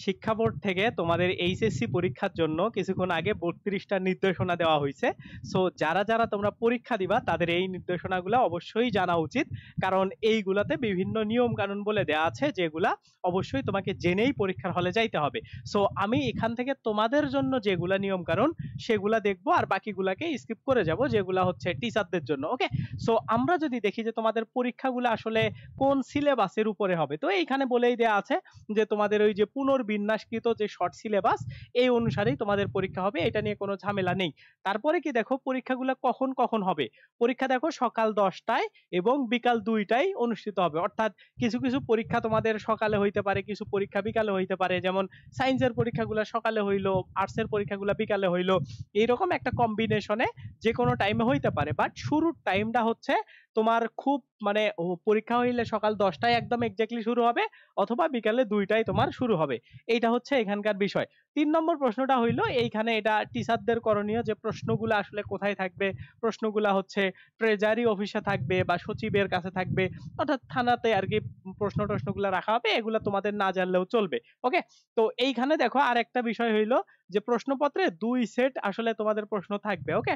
শিক্ষা বোর্ড থেকে তোমাদের এইচএসসি পরীক্ষার জন্য কিছুক্ষণ আগে 32টা নির্দেশনা দেওয়া হয়েছে। সো যারা যারা তোমরা পরীক্ষা দিবা তাদের এই নির্দেশনাগুলো অবশ্যই জানা উচিত, কারণ এইগুলাতে বিভিন্ন নিয়ম কানুন বলে দেওয়া আছে যেগুলা অবশ্যই তোমাকে জেনেই পরীক্ষার হলে যাইতে হবে। সো আমি এখান থেকে তোমাদের জন্য যেগুলা নিয়ম কানুন সেগুলা দেখবো, আর বাকিগুলাকে স্কিপ করে যাব যেগুলা হচ্ছে টিচারদের জন্য। ওকে, সো আমরা যদি দেখি যে তোমাদের পরীক্ষাগুলো আসলে কোন সিলেবাসের উপরে হবে, তো এইখানে বলেই দেওয়া আছে যে তোমাদের ওই যে পুনর্বিন্যাসকৃত যে শর্ট সিলেবাস এই অনুসারেই তোমাদের পরীক্ষা হবে, এটা নিয়ে কোনো ঝামেলা নেই। তারপরে কি দেখো পরীক্ষাগুলো কখন কখন হবে, পরীক্ষা দেখো সকাল 10টায় এবং বিকাল 2টায় অনুষ্ঠিত হবে। অর্থাৎ কিছু কিছু পরীক্ষা তোমাদের সকালে হইতে পারে, কিছু পরীক্ষা বিকালে হইতে পারে, যেমন সায়েন্সের পরীক্ষাগুলো সকালে হইলো, আর্টসের পরীক্ষাগুলো বিকালে হইলো, এইরকম একটা কম্বিনেশনে যে কোনো টাইমে হইতে পারে। বাট শুরুর টাইমটা হচ্ছে তোমার খুব মানে পরীক্ষা হইলে সকাল 10টায় একদম এক্স্যাক্টলি শুরু হবে, অথবা বিকালে 2টায় তোমার শুরু হবে। এইটা হচ্ছে এখানকার বিষয়। 3 নম্বর প্রশ্নটা হইলো এইখানে এটা টিচারদের করণীয় যে প্রশ্নগুলো আসলে কোথায় থাকবে। প্রশ্নগুলা হচ্ছে ট্রেজারি অফিসে থাকবে বা সচিবের কাছে থাকবে, অর্থাৎ থানাতে আর কি প্রশ্নগুলো রাখা হবে, এগুলা তোমাদের না জানলেও চলবে। ওকে, তো এইখানে দেখো আর একটা বিষয় হইলো যে প্রশ্নপত্রে 2 সেট আসলে তোমাদের প্রশ্ন থাকবে। ওকে,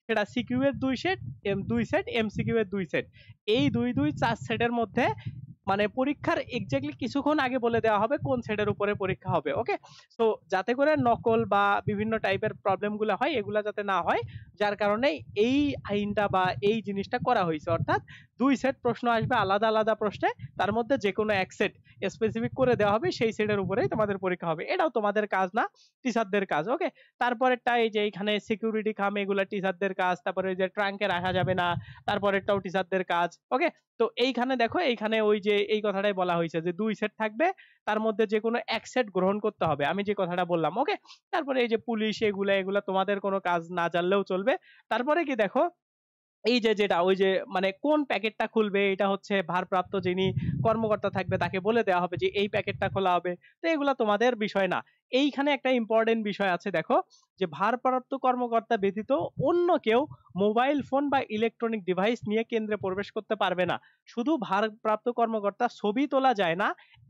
সেটা সিকিউ এর 2 সেট, 2 সেট, এমসিকিউ এর 2 সেট। এই 4 সেটের মধ্যে মানে পরীক্ষার এক্স্যাক্টলি কিছুক্ষণ আগে বলে দেওয়া হবে কোন সেটের উপরে পরীক্ষা হবে। ওকে, সো যাতে করে নকল বা বিভিন্ন টাইপের প্রবলেম গুলো হয় এগুলা যাতে না হয়, যার কারণে এই আইনটা বা এই জিনিসটা করা হয়েছে। অর্থাৎ 2 সেট প্রশ্ন আসবে আলাদা আলাদা প্রশ্নে, তার মধ্যে যে কোনো এক সেট স্পেসিফিক করে দেওয়া হবে, সেই সেটের উপরেই তোমাদের পরীক্ষা হবে। এটাও তোমাদের কাজ না, টিচারদের কাজ। ওকে, তারপরেরটা এই যে এখানে সিকিউরিটি খাম, এগুলা টিচারদের কাজ। তারপরে ওই যে ট্রাঙ্কে রাখা যাবে না, তারপরেরটাও টিচারদের কাজ। ওকে, তো এইখানে দেখো এইখানে ওই যে এই কথাটাই বলা হয়েছে যে 2 সেট থাকবে, তার মধ্যে যে কোনো এক সেট গ্রহণ করতে হবে, আমি যে কথাটা বললাম। ওকে, তারপরে এই যে পুলিশ এগুলা এগুলা তোমাদের কোনো কাজ না জানলেও চলবে। তারপরে কি দেখো এই যে যেটা ওই যে মানে কোন প্যাকেটটা খুলবে এটা হচ্ছে ভারপ্রাপ্ত যিনি কর্মকর্তা থাকবে তাকে বলে দেওয়া হবে যে এই প্যাকেটটা খোলা হবে। তো এগুলা তোমাদের বিষয় না। এইখানে একটা ইম্পর্টেন্ট বিষয় আছে দেখো, যে ভারপ্রাপ্ত কর্মকর্তা ব্যতীত অন্য কেউ মোবাইল ফোন বা ইলেকট্রনিক ডিভাইস নিয়ে কেন্দ্রে প্রবেশ করতে পারবে না। শুধু ভারপ্রাপ্ত কর্মকর্তা ছবি তোলা যায় না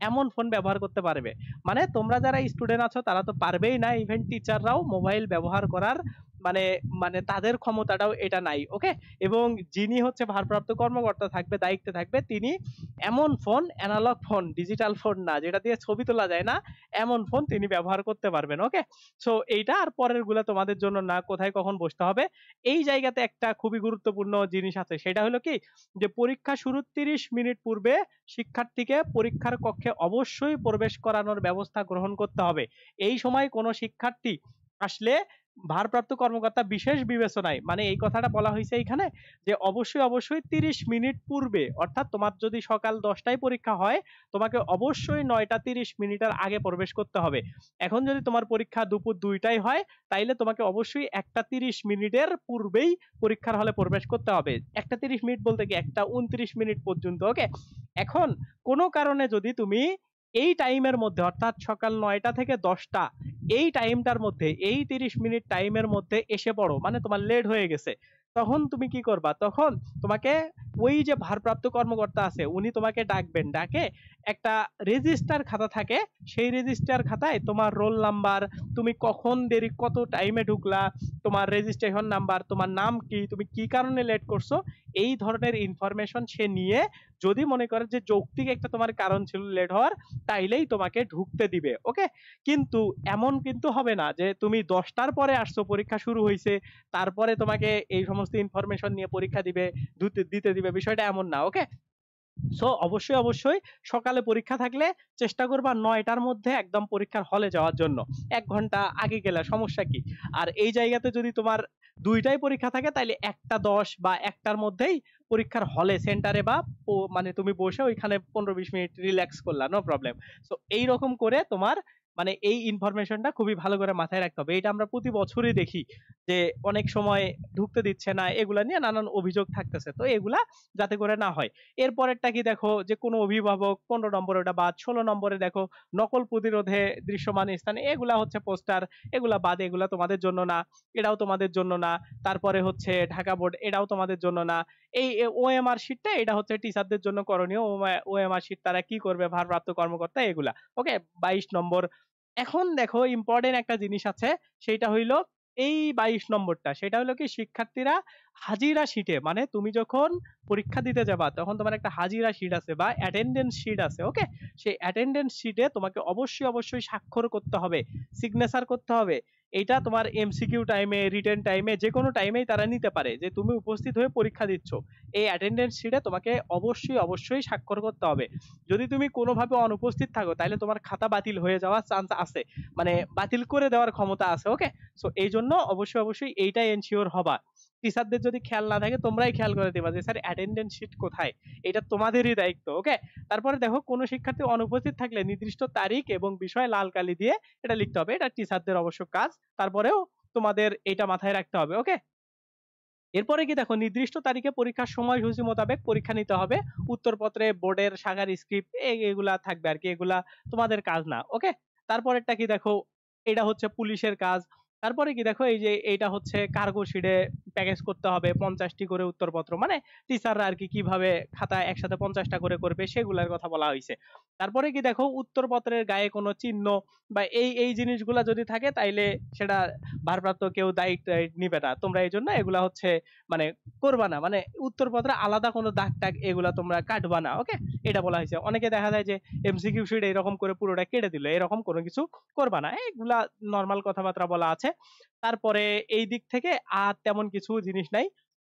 এমন ফোন ব্যবহার করতে পারবে। মানে তোমরা যারা স্টুডেন্ট আছো তারা তো পারবেই না, ইভেন টিচাররাও মোবাইল ব্যবহার করার মানে মানে তাদের ক্ষমতাটাও এটা নাই। ওকে, এবং যিনি হচ্ছে ভারপ্রাপ্ত কর্মকর্তা থাকবে, দায়িত্বে থাকবে, তিনি এমন phone, analogue phone, digital phone না যেটা দিয়ে ছবি তোলা যায় না, এমন ফোন তিনি ব্যবহার করতে পারবেন। ওকে, সো এইটা আর পরের গুলা তোমাদের জন্য না, কোথায় কখন বসতে হবে। এই জায়গাতে একটা খুবই গুরুত্বপূর্ণ জিনিস আছে, সেটা হলো কি যে পরীক্ষা শুরুর 30 মিনিট পূর্বে শিক্ষার্থীকে পরীক্ষার কক্ষে অবশ্যই প্রবেশ করানোর ব্যবস্থা গ্রহণ করতে হবে। এই সময় কোনো শিক্ষার্থী আসলে ভারপ্রাপ্ত কর্মকর্তা বিশেষ বিবেচনায়, মানে এই কথাটা বলা হয়েছে এখানে যে অবশ্যই অবশ্যই 30 মিনিট পূর্বে, অর্থাৎ তোমার যদি সকাল 10টায় পরীক্ষা হয় তোমাকে অবশ্যই 9টা 30 মিনিটের আগে প্রবেশ করতে হবে। এখন যদি তোমার পরীক্ষা দুপুর 2টায় হয় তাইলে তোমাকে অবশ্যই 1টা 30 মিনিটের পূর্বেই পরীক্ষার হলে প্রবেশ করতে হবে। 1টা 30 মিনিট বলতে কি 1টা 29 মিনিট পর্যন্ত। ওকে, এখন কোনো কারণে যদি তুমি এই টাইমের মধ্যে, অর্থাৎ সকাল 9টা থেকে 10টা, এই টাইমটার মধ্যে, এই 30 মিনিট টাইমের মধ্যে এসে পড়ো, মানে তোমার লেট হয়ে গেছে, তখন তুমি কি করবা? তখন তোমাকে ওই যে ভারপ্রাপ্ত কর্মকর্তা আছে উনি তোমাকে ডাকবেন, ডাকে একটা রেজিস্টার খাতা থাকে, সেই রেজিস্টার খাতায় তোমার রোল নাম্বার, তুমি কখন দেরি কত টাইমে ঢুকলা, তোমার রেজিস্ট্রেশন নাম্বার, তোমার নাম কি, তুমি কি কারণে লেট করছো, এই ধরনের ইনফরমেশন সে নিয়ে যদি মনে করে যে যৌক্তিক একটা তোমার কারণ ছিল লেট হওয়ার, তাইলেই তোমাকে ঢুকতে দিবে। ওকে, কিন্তু এমন কিন্তু হবে না যে তুমি 10টার পরে আসছো, পরীক্ষা শুরু হয়েছে, তারপরে তোমাকে এই সমস্ত ইনফরমেশন নিয়ে পরীক্ষা দিবে, দিতে দিবে, বিষয়টা এমন না। ওকে, সো অবশ্যই অবশ্যই সকালে পরীক্ষা থাকলে চেষ্টা করবা 9টার মধ্যে একদম পরীক্ষার হলে যাওয়ার জন্য। 1 ঘন্টা আগে গেলে সমস্যা কি? আর এই জায়গাতে যদি তোমার 2টায় পরীক্ষা থাকে তাহলে 1টা 10 বা 1টার মধ্যেই পরীক্ষার হলে সেন্টারে বা মানে তুমি বসে ওইখানে 15-20 মিনিট রিল্যাক্স করলা, নো প্রবলেম। সো এইরকম করে তোমার মানে এই ইনফরমেশনটা খুবই ভালো করে মাথায় রাখতে হবে। এটা আমরা প্রতি বছরই দেখি যে অনেক সময় ঢুকতে দিচ্ছে না, এগুলা নিয়ে নানান অভিযোগ থাকতেছে। তো এগুলা যাতে করে না হয়। এরপরেরটা কি দেখো যে কোনো অভিভাবক 15 নম্বরে ওটা বাদ, 16 নম্বরে দেখো নকল প্রতিরোধে দৃশ্যমান স্থানে, এগুলা হচ্ছে পোস্টার, এগুলা বাদ, এগুলা তোমাদের জন্য না, এটাও তোমাদের জন্য না। তারপরে হচ্ছে ঢাকা বোর্ড, এটাও তোমাদের জন্য না। এই ওএমআর শিটটা এটা হচ্ছে টিচারদের জন্য করণীয়। ওএমআর শিট তারা কি করবে, ভারপ্রাপ্ত কর্মকর্তা, এগুলা। ওকে, 22 নম্বর এখন দেখো ইম্পর্টেন্ট একটা জিনিস আছে, সেটা হইলো এই 22 নম্বরটা। সেটা হলো কি, শিক্ষার্থীরা হাজিরা শিটে, মানে তুমি যখন পরীক্ষা দিতে যাবা তখন তোমার একটা হাজিরা শিট আছে বা অ্যাটেন্ডেন্স শিট আছে, ওকে? সেই অ্যাটেন্ডেন্স শিটে তোমাকে অবশ্যই অবশ্যই স্বাক্ষর করতে হবে, সিগনেচার করতে হবে। এটা তোমার এমসিকিউ টাইমে, রিটেন টাইমে, যে কোনো টাইমেই তারা নিতে পারে যে তুমি উপস্থিত হয়ে পরীক্ষা দিচ্ছ। এই অ্যাটেন্ডেন্স শিটে তোমাকে অবশ্যই অবশ্যই স্বাক্ষর করতে হবে। যদি তুমি কোনোভাবে অনুপস্থিত থাকো তাহলে তোমার খাতা বাতিল হয়ে যাওয়ার চান্স আছে, মানে বাতিল করে দেওয়ার ক্ষমতা আছে, ওকে? সো এই জন্য অবশ্যই অবশ্যই এইটাই এনশিওর হবা। টিচারদের যদি খেয়াল না থাকে তোমরাই খেয়াল করে দিবা যে স্যার অ্যাটেন্ডেন্স শিট কোথায়, এটা তোমাদেরই দায়িত্ব, ওকে? তারপরে দেখো কোনো শিক্ষার্থী অনুপস্থিত থাকলে নির্দিষ্ট তারিখ এবং বিষয় লাল কালি দিয়ে এটা লিখতে হবে, এটা টিচারদের অবশ্য কাজ। তারপরেও তোমাদের এটা মাথায় রাখতে হবে, ওকে? এরপরে কি দেখো, নির্দিষ্ট তারিখে পরীক্ষার সময়সূচি মোতাবেক পরীক্ষা নিতে হবে। উত্তরপত্রে বোর্ডের শাখার স্ক্রিপ্ট এগুলা থাকবে আর কি, এগুলা তোমাদের কাজ না, ওকে? তারপরেরটা কি দেখো, এটা হচ্ছে পুলিশের কাজ। তারপরে কি দেখো, এই যে এইটা হচ্ছে কার্গো শিটে প্যাকেজ করতে হবে 50টি করে উত্তরপত্র, মানে টিচাররা আর কি কিভাবে খাতায় একসাথে 50টা করে করবে সেগুলোর কথা বলা হয়েছে। তারপরে কি দেখো, উত্তরপত্রের গায়ে কোনো চিহ্ন বা এই এই জিনিসগুলা যদি থাকে তাইলে সেটা ভারপ্রাপ্ত কেউ দায়িত্ব নিবে না। তোমরা এই জন্য এগুলা হচ্ছে মানে করবা না, মানে উত্তরপত্রে আলাদা কোনো দাগ টাগ এগুলা তোমরা কাটবা না, ওকে? এটা বলা হয়েছে। অনেকে দেখা যায় যে এমসিকিউ শিট এরকম করে পুরোটা কেটে দিল, এরকম কোনো কিছু করবা না, এগুলা নর্মাল কথাবার্তা বলা আছে। তারপরে এই দিক থেকে আর তেমন কিছু জিনিস নাই।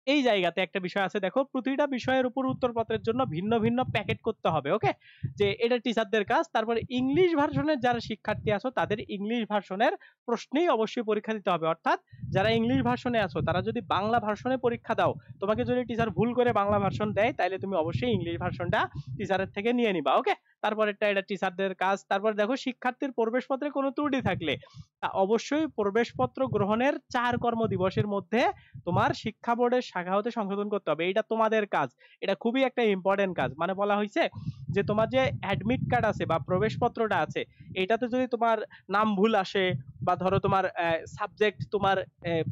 এই জায়গাতে একটা বিষয় আছে, দেখো প্রতিটা বিষয়ের উপর উত্তরপত্রের জন্য ভিন্ন ভিন্ন প্যাকেট করতে হবে, ওকে? যে এটা টিচারদের কাজ। তারপরে ইংলিশ ভার্সনের যারা শিক্ষার্থী আছো তাদের ইংলিশ ভার্সনের প্রশ্নেই অবশ্যই পরীক্ষা দিতে হবে, অর্থাৎ যারা ইংলিশ ভার্সনে আছো তারা যদি বাংলা ভার্সনে পরীক্ষা দাও, তোমাকে যদি টিচার ভুল করে বাংলা ভার্সন দেয় তাহলে তুমি অবশ্যই ইংলিশ ভার্সনটা টিচারের থেকে নিয়ে নিবা, ওকে? তারপরেরটা এটা টিচারদের কাজ। তারপর দেখো, শিক্ষার্থীর প্রবেশপত্রে কোনো ত্রুটি থাকলে তা অবশ্যই প্রবেশপত্র গ্রহণের 4 কর্মদিবসের মধ্যে তোমার শিক্ষা বোর্ডের শাখা হতে সংশোধন করতে হবে, এটা তোমাদের কাজ। এটা খুবই একটা ইম্পর্টেন্ট কাজ। মানে বলা হয়েছে যে তোমার যে অ্যাডমিট কার্ড আছে বা প্রবেশপত্রটা আছে, এটাতে যদি তোমার নাম ভুল আসে বা ধরো তোমার সাবজেক্ট, তোমার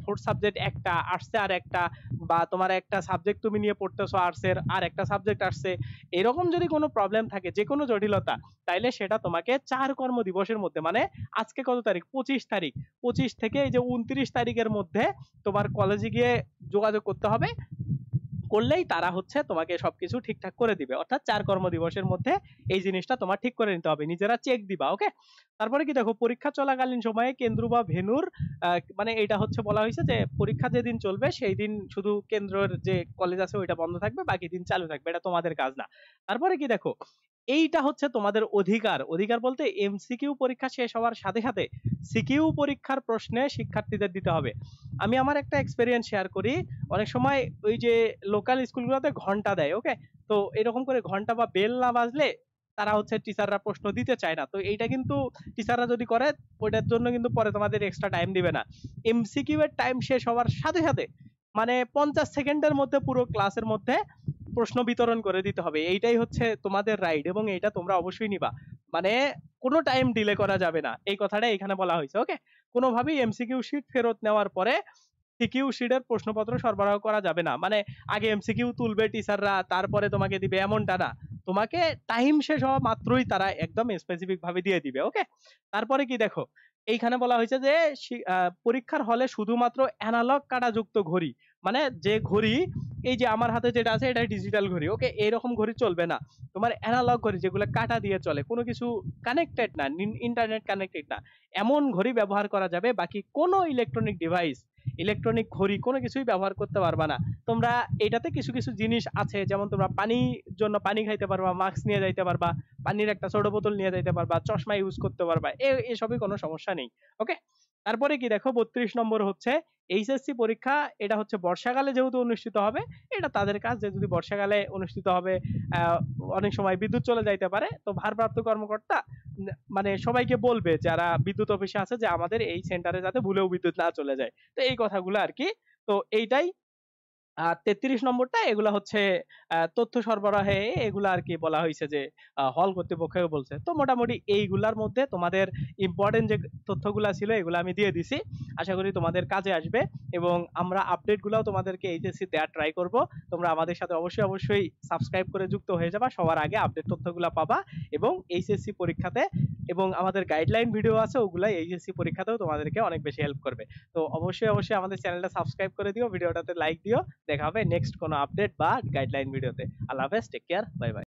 4 সাবজেক্ট একটা আর্টসে আর একটা, বা তোমার একটা সাবজেক্ট তুমি নিয়ে পড়তেছো আর্টসের আর একটা সাবজেক্ট আসছে, এরকম যদি কোনো প্রবলেম থাকে, যে কোনো জটিলতা, তাইলে সেটা তোমাকে 4 কর্মদিবসের মধ্যে, মানে আজকে কত তারিখ, 25 তারিখ, 25 থেকে এই যে 29 তারিখের মধ্যে তোমার কলেজে গিয়ে যোগাযোগ করতে হবে। করলেই তারা হচ্ছে তোমাকে সবকিছু ঠিকঠাক করে দিবে, অর্থাৎ 4 কর্মদিবসের মধ্যে এই জিনিসটা তোমার ঠিক করে নিতে হবে, নিজেরা চেক দিবা, ওকে? তারপরে কি দেখো, পরীক্ষা চলাকালীন সময়ে কেন্দ্র বা ভেন্যুর মানে এটা হচ্ছে বলা হয়েছে যে পরীক্ষা যেদিন চলবে সেই দিন শুধু কেন্দ্রের যে কলেজ আছে ওইটা বন্ধ থাকবে, বাকি দিন চালু থাকবে, এটা তোমাদের কাজ না। তারপরে কি দেখো, এইটা হচ্ছে তোমাদের অধিকার। অধিকার বলতে এমসিকিউ পরীক্ষা শেষ হওয়ার সাথে সাথে সিকিউ পরীক্ষার প্রশ্নে শিক্ষার্থীদের দিতে হবে। আমি আমার একটা এক্সপেরিয়েন্স শেয়ার করি। অনেক সময় ওই যে লোকাল স্কুলগুলোতে ঘন্টা দেয়, ওকে? তো এরকম করে ঘন্টা বা বেল না বাজলে তারা হচ্ছে টিচাররা প্রশ্ন দিতে চায় না। তো এইটা কিন্তু টিচাররা যদি করে ওইটার জন্য কিন্তু পরে তোমাদের এক্সট্রা টাইম দিবে না। এমসিকিউ এর টাইম শেষ হওয়ার সাথে সাথে, মানে 50 সেকেন্ডের মধ্যে পুরো ক্লাসের মধ্যে প্রশ্ন বিতরণ করে দিতে হবে। এইটাই হচ্ছে তোমাদের রাইট এবং এইটা তোমরা অবশ্যই নিবা। মানে কোনো টাইম ডিলে করা যাবে না, এই কথাটা এখানে বলা হয়েছে, ওকে? কোনোভাবেই এমসিকিউ শিট ফেরত নেওয়ার পরে সিকিউ শিটের প্রশ্নপত্র সরবরাহ করা যাবে না। মানে আগে এমসিকিউ তুলবে টিচাররা, তারপরে তোমাকে দিবে, এমনটা না। তোমাকে টাইম শেষ হওয়া মাত্রই তারা একদম স্পেসিফিক ভাবে দিয়ে দিবে, ওকে? তারপরে কি দেখো, এইখানে বলা হয়েছে যে পরীক্ষার হলে শুধুমাত্র অ্যানালগ কাঁটাযুক্ত ঘড়ি, মানে যে ঘড়ি এই যে আমার হাতে যেটা আছে এটা ডিজিটাল ঘড়ি, ওকে? এইরকম ঘড়ি চলবে না। তোমার অ্যানালগ ঘড়ি যেগুলো কাঁটা দিয়ে চলে, কোনো কিছু কানেক্টেড না, ইন্টারনেট কানেক্টেড না, এমন ঘড়ি ব্যবহার করা যাবে। বাকি কোনো ইলেকট্রনিক ডিভাইস, ইলেকট্রনিক ঘড়ি কোনো কিছুই ব্যবহার করতে পারবা না তোমরা। এটাতে কিছু কিছু জিনিস আছে, যেমন তোমরা পানির জন্য পানি খাইতে পারবা, মাস্ক নিয়ে যাইতে পারবা, পানির একটা ছোট বোতল নিয়ে যাইতে পারবা, চশমা ইউজ করতে পারবা, এসবই কোনো সমস্যা নেই, ওকে? তারপরে কি দেখো, 32 নম্বর হচ্ছে এইচএসসি পরীক্ষা। এটা হচ্ছে বর্ষাকালে যেহেতু অনুষ্ঠিত হবে, এটা তাদের কাজ যে যদি বর্ষাকালে অনুষ্ঠিত হবে, আহ, অনেক সময় বিদ্যুৎ চলে যাইতে পারে, তো ভারপ্রাপ্ত কর্মকর্তা মানে সবাইকে বলবে যারা বিদ্যুৎ অফিসে আছে যে আমাদের এই সেন্টারে যাতে ভুলেও বিদ্যুৎ না চলে যায়। তো এই কথাগুলো আর কি। তো এইটাই। আর 33 নম্বরটা এগুলা হচ্ছে তথ্য সরবরাহে, এগুলা আর কি বলা হয়েছে যে হল কর্তৃপক্ষ বলছে। তো মোটামুটি এইগুলার মধ্যে তোমাদের ইম্পর্টেন্ট যে তথ্যগুলা ছিল এগুলো আমি দিয়ে দিছি। আশা করি তোমাদের কাজে আসবে এবং আমরা আপডেট গুলাও তোমাদেরকে এইচএসসি দেওয়ার ট্রাই করব। তোমরা আমাদের সাথে অবশ্যই অবশ্যই সাবস্ক্রাইব করে যুক্ত হয়ে যাবা, সবার আগে আপডেট তথ্যগুলা পাবা এবং এইচএসসি পরীক্ষাতে এবং আমাদের গাইডলাইন ভিডিও আছে, ওগুলা এইচএসসি পরীক্ষাতেও তোমাদেরকে অনেক বেশি হেল্প করবে। তো অবশ্যই অবশ্যই আমাদের চ্যানেলটা সাবস্ক্রাইব করে দিও, ভিডিওটাতে লাইক দিও। দেখা হবে নেক্সট কোনো আপডেট বা গাইডলাইন ভিডিওতে। আল্লাহ হাফেজ, টেক কেয়ার, বাই বাই।